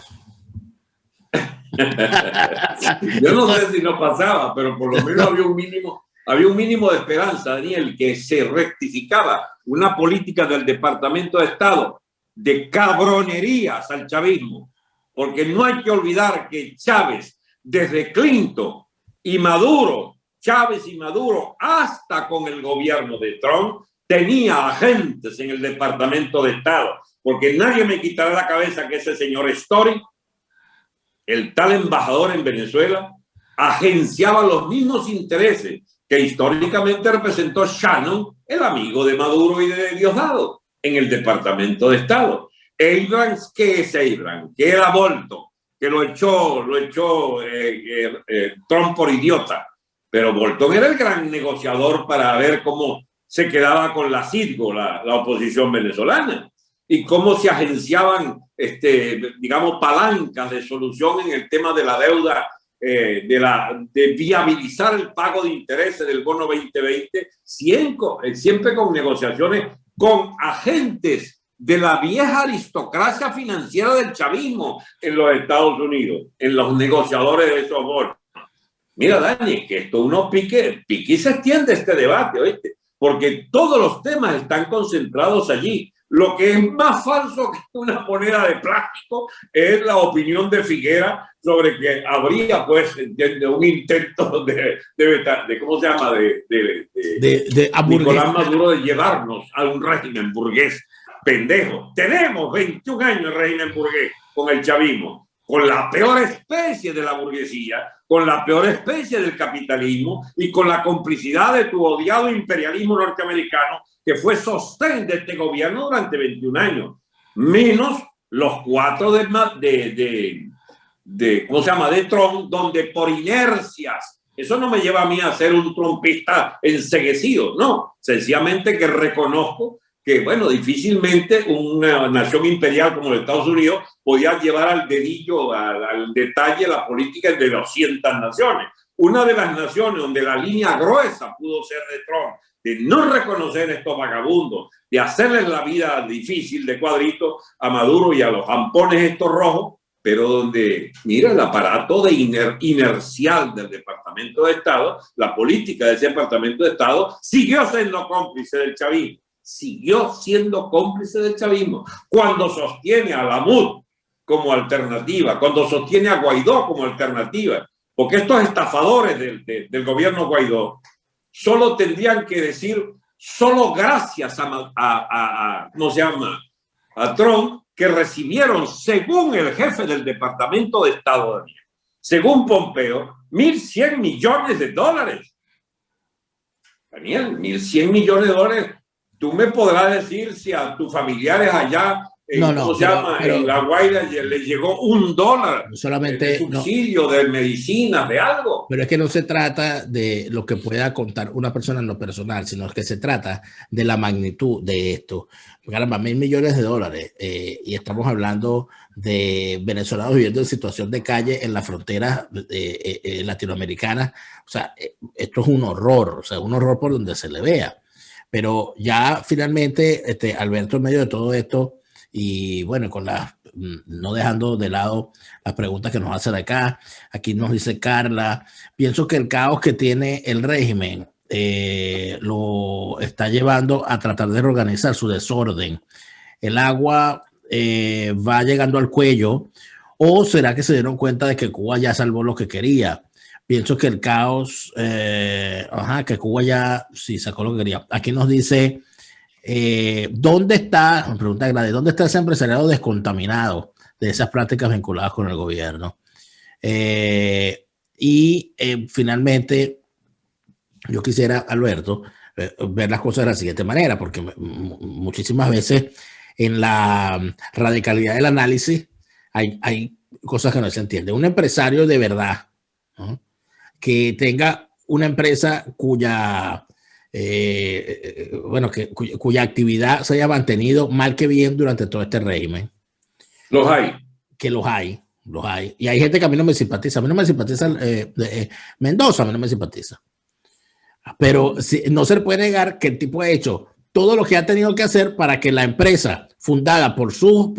Yo no sé si no pasaba, pero por lo menos había un mínimo de esperanza, Daniel, que se rectificaba una política del Departamento de Estado de cabronerías al chavismo, porque no hay que olvidar que Chávez, desde Clinton y Maduro, Chávez y Maduro, hasta con el gobierno de Trump, tenía agentes en el Departamento de Estado, porque nadie me quitará la cabeza que ese señor Story, el tal embajador en Venezuela, agenciaba los mismos intereses que históricamente representó Shannon, el amigo de Maduro y de Diosdado, en el Departamento de Estado. Abrams, ¿qué es Abrams? ¿Qué era Bolton? Que lo echó Trump por idiota. Pero Bolton era el gran negociador para ver cómo se quedaba con la CIDGO, la oposición venezolana, y cómo se agenciaban, digamos, palancas de solución en el tema de la deuda, de viabilizar el pago de intereses del bono 2020, siempre con negociaciones con agentes de la vieja aristocracia financiera del chavismo en los Estados Unidos, en los negociadores de esos bonos. Mira, Dani, que esto uno pique y se extiende este debate, ¿oíste? Porque todos los temas están concentrados allí. Lo que es más falso que una moneda de plástico es la opinión de Figuera sobre que habría, pues, un intento de ¿cómo se llama? De Nicolás Maduro de llevarnos a un régimen burgués pendejo. Tenemos 21 años de régimen burgués con el chavismo, con la peor especie de la burguesía, con la peor especie del capitalismo y con la complicidad de tu odiado imperialismo norteamericano, que fue sostén de este gobierno durante 21 años, menos los 4 ¿cómo se llama? De Trump, donde por inercias, eso no me lleva a mí a ser un trumpista enceguecido, no, sencillamente que reconozco que, bueno, difícilmente una nación imperial como los Estados Unidos podía llevar al dedillo, al detalle, la política de 200 naciones. Una de las naciones donde la línea gruesa pudo ser de Trump, de no reconocer a estos vagabundos, de hacerles la vida difícil de cuadrito a Maduro y a los jampones estos rojos, pero donde, mira, el aparato de inercial del Departamento de Estado, la política de ese Departamento de Estado, siguió siendo cómplice del chavismo. Siguió siendo cómplice del chavismo cuando sostiene a la MUD como alternativa, cuando sostiene a Guaidó como alternativa, porque estos estafadores del gobierno Guaidó solo tendrían que decir, solo gracias ¿cómo se llama? A Trump, que recibieron, según el jefe del Departamento de Estado, Daniel, según Pompeo, $1.100 millones. Daniel, $1.100 millones. Tú me podrás decir si a tus familiares allá ¿cómo se llama? En La Guaira les llegó $1
solamente
de subsidio, de medicinas, de algo.
Pero es que no se trata de lo que pueda contar una persona en lo personal, sino que se trata de la magnitud de esto. Caramba, $1.000 millones y estamos hablando de venezolanos viviendo en situación de calle en la frontera latinoamericana. O sea, esto es un horror, por donde se le vea. Pero ya finalmente, Alberto, en medio de todo esto, y bueno, no dejando de lado las preguntas que nos hacen acá, aquí nos dice Carla, pienso que el caos que tiene el régimen lo está llevando a tratar de reorganizar su desorden. El agua va llegando al cuello, o será que se dieron cuenta de que Cuba ya salvó lo que quería. Pienso que el caos, que Cuba ya sí sacó lo que quería. Aquí nos dice, ¿dónde está, me pregunta Gladys, dónde está ese empresariado descontaminado de esas prácticas vinculadas con el gobierno? Finalmente, yo quisiera, Alberto, ver las cosas de la siguiente manera, porque muchísimas veces en la radicalidad del análisis hay cosas que no se entienden. Un empresario de verdad, ¿no?, que tenga una empresa cuya actividad se haya mantenido mal que bien durante todo este régimen.
Los hay.
Que los hay. Y hay gente que a mí no me simpatiza. A mí no me simpatiza Mendoza, a mí no me simpatiza. Pero no se le puede negar que el tipo ha hecho todo lo que ha tenido que hacer para que la empresa fundada por sus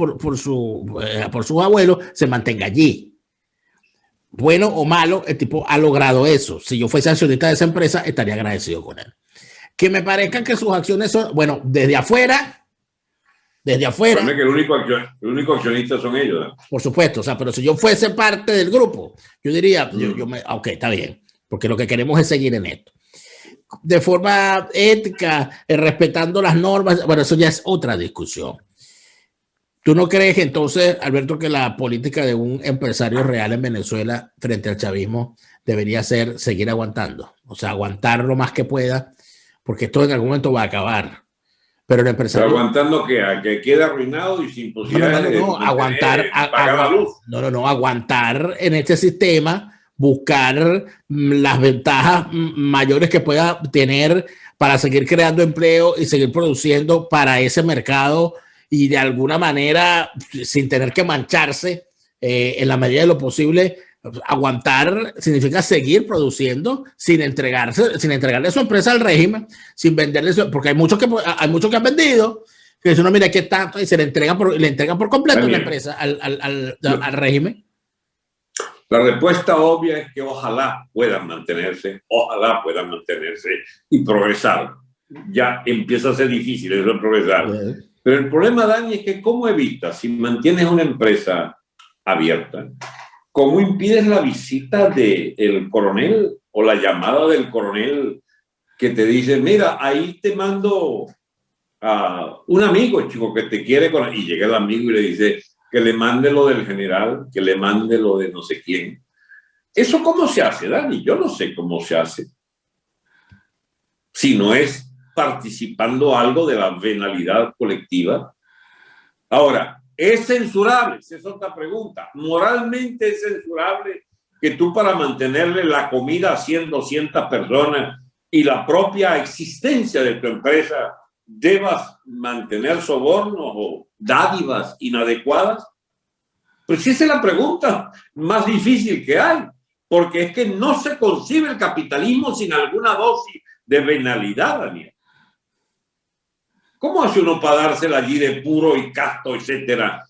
abuelos se mantenga allí. Bueno o malo, el tipo ha logrado eso. Si yo fuese accionista de esa empresa, estaría agradecido con él. Que me parezcan que sus acciones son, bueno, desde afuera.
Que el único accionista son ellos, ¿no?
Por supuesto, o sea, pero si yo fuese parte del grupo, yo diría, ok, está bien, porque lo que queremos es seguir en esto. De forma ética, respetando las normas, bueno, eso ya es otra discusión. ¿Tú no crees entonces, Alberto, que la política de un empresario real en Venezuela frente al chavismo debería ser seguir aguantando? O sea, aguantar lo más que pueda, porque esto en algún momento va a acabar. Pero el empresario...
¿Pero aguantando qué? ¿A que quede arruinado y sin posibilidad de
aguantar,
pagar la luz?
Aguantar en este sistema, buscar las ventajas mayores que pueda tener para seguir creando empleo y seguir produciendo para ese mercado, y de alguna manera, sin tener que mancharse, en la medida de lo posible. Aguantar significa seguir produciendo sin entregarle su empresa al régimen, sin venderle porque hay muchos que han vendido, que dicen, no, mira, aquí está, y se le entregan por completo la empresa al régimen.
La respuesta obvia es que ojalá puedan mantenerse y progresar. Ya empieza a ser difícil eso de progresar. Pero el problema, Dani, es que ¿cómo evitas, si mantienes una empresa abierta, cómo impides la visita del coronel o la llamada del coronel que te dice, mira, ahí te mando a un amigo, chico, que te quiere y llega el amigo y le dice que le mande lo del general, que le mande lo de no sé quién? ¿Eso cómo se hace, Dani? Yo no sé cómo se hace. Si no es participando algo de la venalidad colectiva. Ahora, ¿es censurable? Esa es otra pregunta. ¿Moralmente es censurable que tú, para mantenerle la comida a 100, 200 personas y la propia existencia de tu empresa, debas mantener sobornos o dádivas inadecuadas? Pues esa es la pregunta más difícil que hay, porque es que no se concibe el capitalismo sin alguna dosis de venalidad, Daniel. ¿Cómo hace uno para dársela allí de puro y casto, etcétera,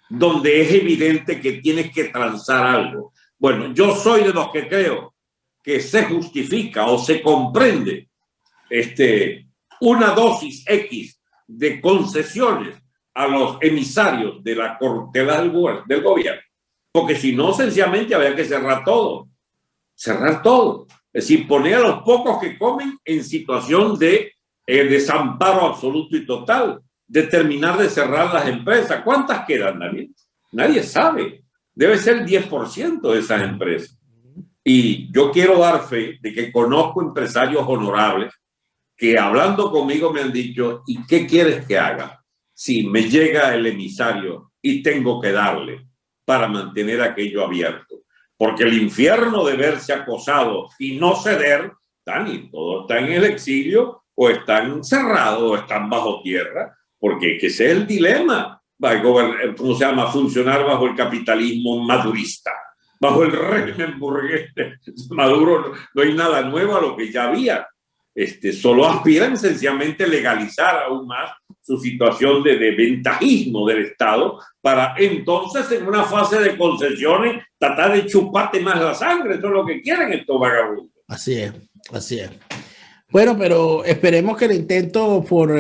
donde es evidente que tienes que transar algo? Bueno, yo soy de los que creo que se justifica o se comprende una dosis X de concesiones a los emisarios de la corruptela del gobierno, porque si no, sencillamente habría que cerrar todo. Es decir, poner a los pocos que comen en situación de desamparo absoluto y total, determinar de cerrar las empresas. ¿Cuántas quedan, Daniel? Nadie sabe. Debe ser el 10% de esas empresas. Y yo quiero dar fe de que conozco empresarios honorables que, hablando conmigo, me han dicho, ¿y qué quieres que haga si me llega el emisario y tengo que darle para mantener aquello abierto? Porque el infierno de verse acosado y no ceder, Dani, todos están en el exilio, o están cerrados o están bajo tierra, porque ese es el dilema. ¿Cómo se llama? Funcionar bajo el capitalismo madurista, bajo el régimen burgués Maduro. No hay nada nuevo a lo que ya había. Solo aspiran sencillamente legalizar aún más su situación de ventajismo del Estado, para entonces, en una fase de concesiones, tratar de chuparte más la sangre. Eso es lo que quieren estos vagabundos.
Así es. Bueno, pero esperemos que el intento por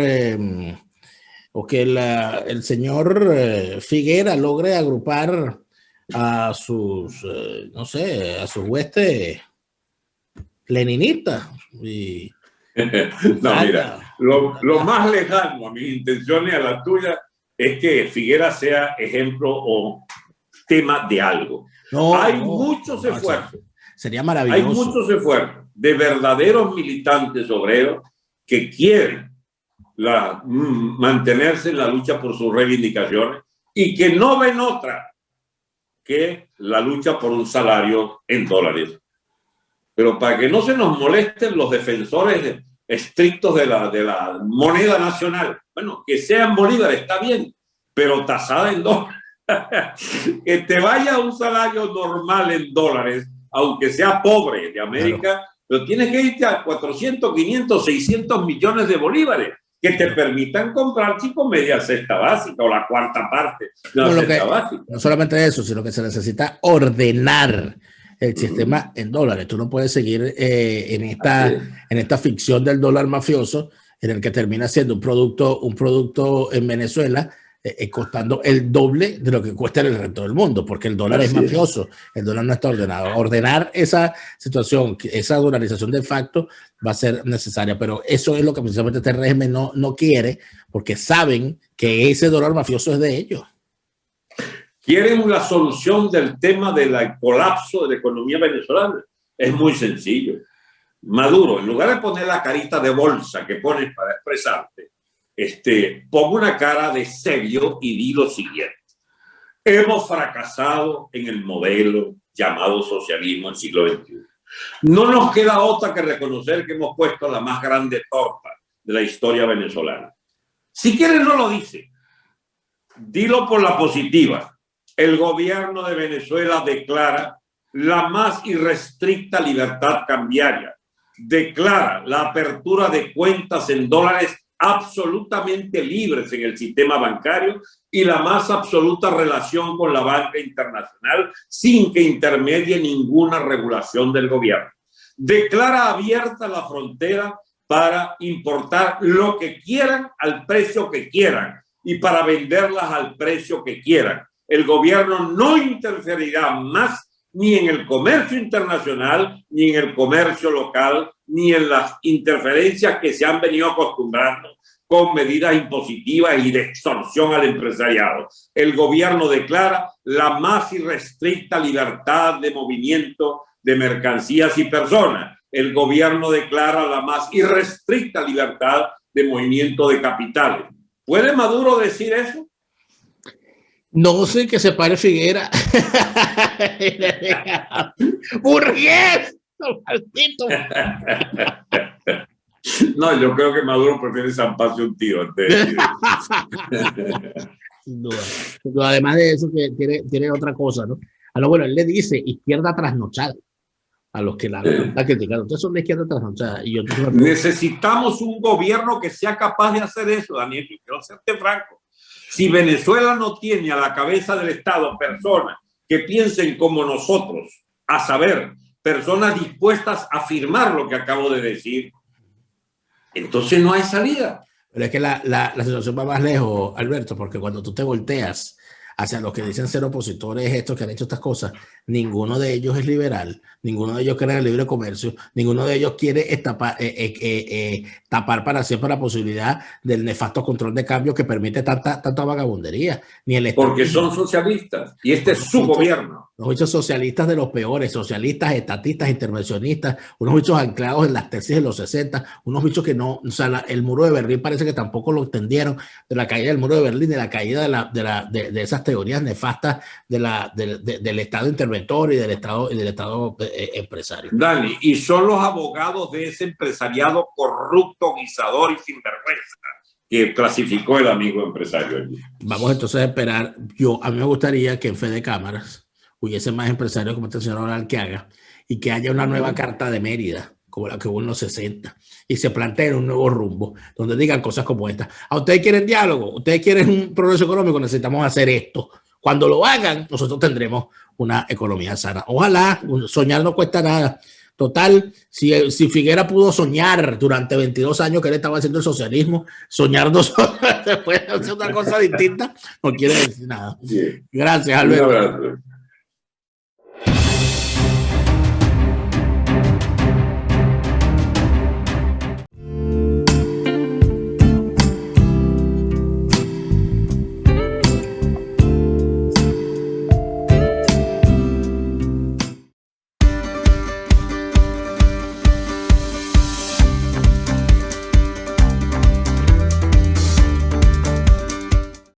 o que el señor Figuera logre agrupar a sus, no sé, a sus huestes leninistas.
No, mira, lo más lejano a mis intenciones, a la tuya, es que Figuera sea ejemplo o tema de algo. Hay muchos esfuerzos.
Sería maravilloso.
Hay muchos esfuerzos de verdaderos militantes obreros que quieren mantenerse en la lucha por sus reivindicaciones y que no ven otra que la lucha por un salario en dólares. Pero para que no se nos molesten los defensores estrictos de la moneda nacional, bueno, que sean bolívares, está bien, pero tasada en dólares. Que te vaya un salario normal en dólares, aunque sea pobre de América, claro, pero tienes que irte a 400, 500, 600 millones de bolívares que te permitan comprar, chico, media cesta básica o la cuarta parte de la cesta básica.
No solamente eso, sino que se necesita ordenar el sistema en dólares. Tú no puedes seguir en esta ficción del dólar mafioso, en el que termina siendo un producto en Venezuela costando el doble de lo que cuesta en el resto del mundo, porque el dólar es mafioso, el dólar no está ordenado. Ordenar esa situación, esa dolarización de facto va a ser necesaria, pero eso es lo que precisamente este régimen no quiere, porque saben que ese dólar mafioso es de ellos.
¿Quieren la solución del tema del colapso de la economía venezolana? Es muy sencillo. Maduro, en lugar de poner la carita de bolsa que pones para expresarte, pongo una cara de serio y di lo siguiente. Hemos fracasado en el modelo llamado socialismo del siglo XXI. No nos queda otra que reconocer que hemos puesto la más grande torta de la historia venezolana. Si quieres no lo dice, dilo por la positiva. El gobierno de Venezuela declara la más irrestricta libertad cambiaria, declara la apertura de cuentas en dólares absolutamente libres en el sistema bancario y la más absoluta relación con la banca internacional sin que intermedie ninguna regulación del gobierno. Declara abierta la frontera para importar lo que quieran al precio que quieran y para venderlas al precio que quieran. El gobierno no interferirá más ni en el comercio internacional, ni en el comercio local, ni en las interferencias que se han venido acostumbrando con medidas impositivas y de extorsión al empresariado. El gobierno declara la más irrestricta libertad de movimiento de mercancías y personas. El gobierno declara la más irrestricta libertad de movimiento de capitales. ¿Puede Maduro decir eso?
No sé, que se pare Figuera. ¡Burgués! ¡Maldito!
No, yo creo que Maduro prefiere zamparse un tiro antes de decir
Sin duda. Además de eso, que tiene otra cosa, ¿no? Bueno, él le dice izquierda trasnochada a los que la están criticando. Ustedes son de izquierda trasnochada. Y
necesitamos un gobierno que sea capaz de hacer eso, Daniel. Y quiero serte franco. Si Venezuela no tiene a la cabeza del Estado personas que piensen como nosotros, a saber, personas dispuestas a afirmar lo que acabo de decir, entonces no hay salida.
Pero es que la situación va más lejos, Alberto, porque cuando tú te volteas hacia los que dicen ser opositores, estos que han hecho estas cosas, ninguno de ellos es liberal, ninguno de ellos cree en el libre comercio, ninguno de ellos quiere tapar para siempre la posibilidad del nefasto control de cambio que permite tanta vagabundería. Ni el
porque son socialistas y este es su gobierno.
Unos bichos socialistas de los peores, socialistas, estatistas, intervencionistas, unos bichos anclados en las tesis de los 60, unos bichos que no, o sea, el muro de Berlín parece que tampoco lo entendieron, de la caída del muro de Berlín, de la caída de esas teorías nefastas del Estado interventor y del Estado empresario.
Dani, y son los abogados de ese empresariado corrupto, guisador y sinvergüenza que clasificó el amigo empresario.
Vamos entonces a esperar. A mí me gustaría que en Fede Cámaras hubiese más empresarios como este señor Arqueaga y que haya una nueva carta de Mérida, como la que hubo en los 60, y se planteen un nuevo rumbo, donde digan cosas como esta. ¿A ustedes quieren diálogo? ¿Ustedes quieren un progreso económico? Necesitamos hacer esto. Cuando lo hagan, nosotros tendremos una economía sana. Ojalá, soñar no cuesta nada. Total, si Figuera pudo soñar durante 22 años que él estaba haciendo el socialismo, soñar 2 horas después de hacer otra cosa distinta, no quiere decir nada.
Sí.
Gracias, Alberto.